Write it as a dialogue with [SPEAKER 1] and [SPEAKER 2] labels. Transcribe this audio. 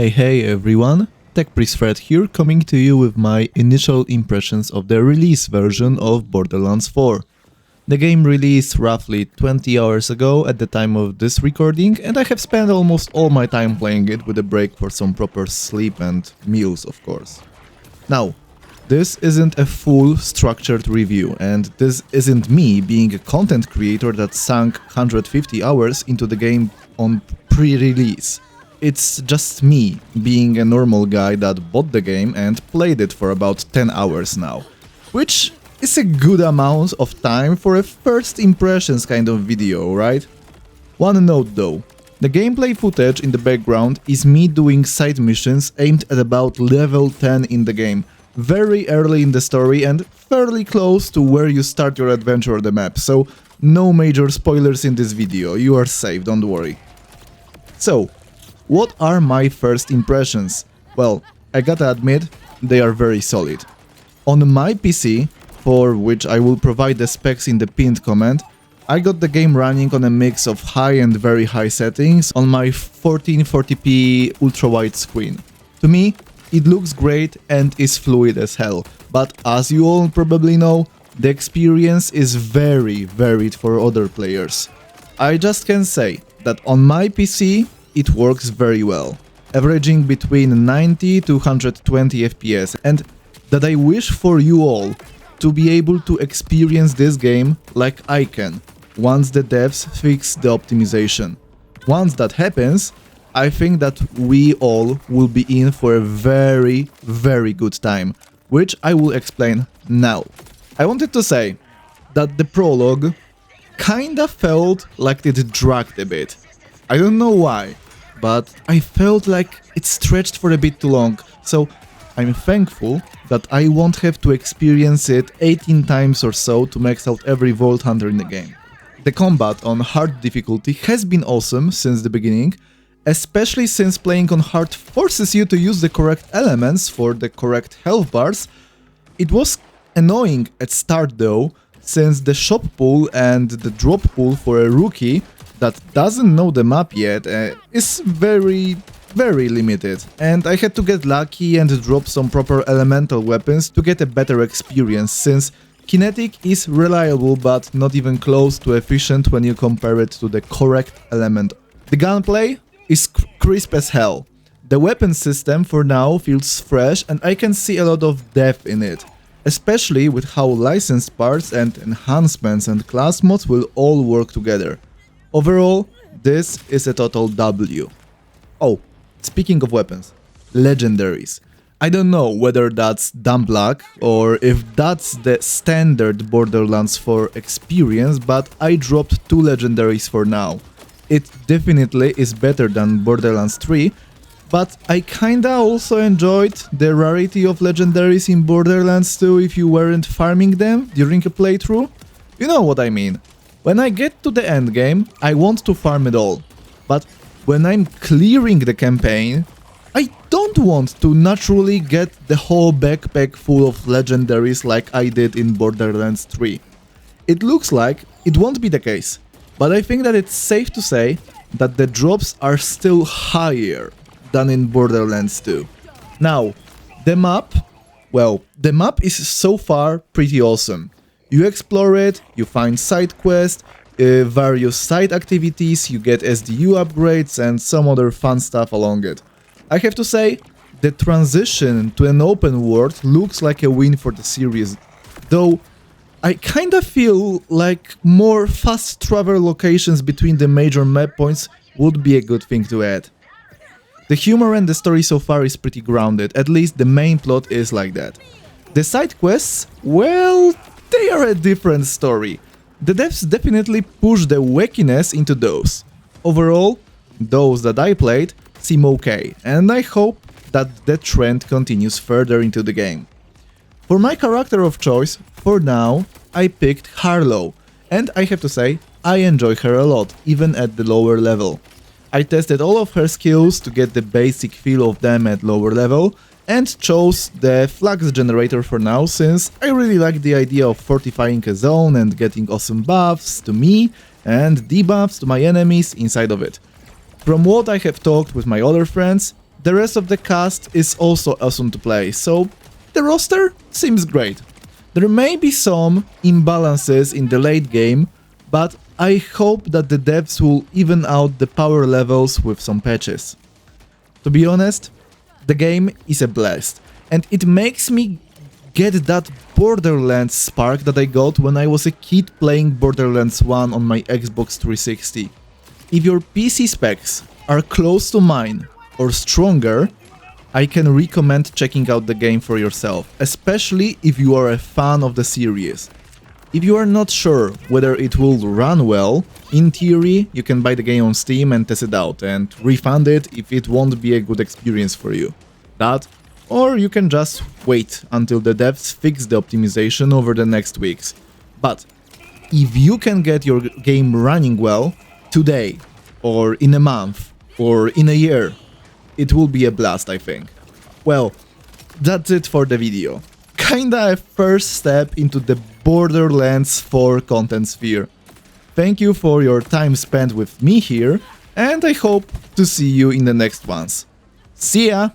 [SPEAKER 1] Hey everyone, TechPriestFred here, coming to you with my initial impressions of the release version of Borderlands 4. The game released roughly 20 hours ago at the time of this recording, and I have spent almost all my time playing it with a break for some proper sleep and meals, of course. Now, this isn't a full structured review, and this isn't me being a content creator that sank 150 hours into the game on pre-release. It's just me being a normal guy that bought the game and played it for about 10 hours now, which is a good amount of time for a first impressions kind of video, right? One note though, the gameplay footage in the background is me doing side missions aimed at about level 10 in the game, very early in the story and fairly close to where you start your adventure on the map, so no major spoilers in this video, you are safe, don't worry. So, what are my first impressions? Well, I gotta admit, they are very solid. On my PC, for which I will provide the specs in the pinned comment, I got the game running on a mix of high and very high settings on my 1440p ultra-wide screen. To me, it looks great and is fluid as hell, but as you all probably know, the experience is very varied for other players. I just can say that on my PC, it works very well, averaging between 90 to 120 FPS, and that I wish for you all to be able to experience this game like I can, once the devs fix the optimization. Once that happens, I think that we all will be in for a very good time, which I will explain now. I wanted to say that the prologue kinda felt like it dragged a bit. I don't know why, but I felt like it stretched for a bit too long, so I'm thankful that I won't have to experience it 18 times or so to max out every Vault Hunter in the game. The combat on hard difficulty has been awesome since the beginning, especially since playing on hard forces you to use the correct elements for the correct health bars. It was annoying at start though, since the shop pool and the drop pool for a rookie that doesn't know the map yet is very limited, and I had to get lucky and drop some proper elemental weapons to get a better experience, since kinetic is reliable but not even close to efficient when you compare it to the correct element. The gunplay is crisp as hell. The weapon system for now feels fresh and I can see a lot of depth in it, especially with how licensed parts and enhancements and class mods will all work together. Overall, this is a total W. Oh, speaking of weapons, Legendaries. I don't know whether that's dumb luck or if that's the standard Borderlands 4 experience, but I dropped 2 Legendaries for now. It definitely is better than Borderlands 3, but I kinda also enjoyed the rarity of Legendaries in Borderlands 2 if you weren't farming them during a playthrough. You know what I mean. When I get to the endgame, I want to farm it all, but when I'm clearing the campaign, I don't want to naturally get the whole backpack full of legendaries like I did in Borderlands 3. It looks like it won't be the case, but I think that it's safe to say that the drops are still higher than in Borderlands 2. Now, the map is so far pretty awesome. You explore it, you find side quests, various side activities, you get SDU upgrades and some other fun stuff along it. I have to say, the transition to an open world looks like a win for the series, though I kinda feel like more fast travel locations between the major map points would be a good thing to add. The humor and the story so far is pretty grounded, at least the main plot is like that. The side quests, well, they are a different story. The devs definitely push the wackiness into those. Overall, those that I played seem okay, and I hope that the trend continues further into the game. For my character of choice, for now, I picked Harlow, and I have to say, I enjoy her a lot, even at the lower level. I tested all of her skills to get the basic feel of them at lower level, and chose the flux generator for now, since I really like the idea of fortifying a zone and getting awesome buffs to me and debuffs to my enemies inside of it. From what I have talked with my other friends, The rest of the cast is also awesome to play, so the roster seems great. There may be some imbalances in the late game, but I hope that the devs will even out the power levels with some patches. To be honest, the game is a blast, and it makes me get that Borderlands spark that I got when I was a kid playing Borderlands 1 on my Xbox 360. If your PC specs are close to mine or stronger, I can recommend checking out the game for yourself, especially if you are a fan of the series. If you are not sure whether it will run well, in theory you can buy the game on Steam and test it out and refund it if it won't be a good experience for you. That, or you can just wait until the devs fix the optimization over the next weeks. But if you can get your game running well today, or in a month, or in a year, it will be a blast, I think. Well, that's it for the video. Kinda a first step into the Borderlands 4 content sphere. Thank you for your time spent with me here, and I hope to see you in the next ones. See ya!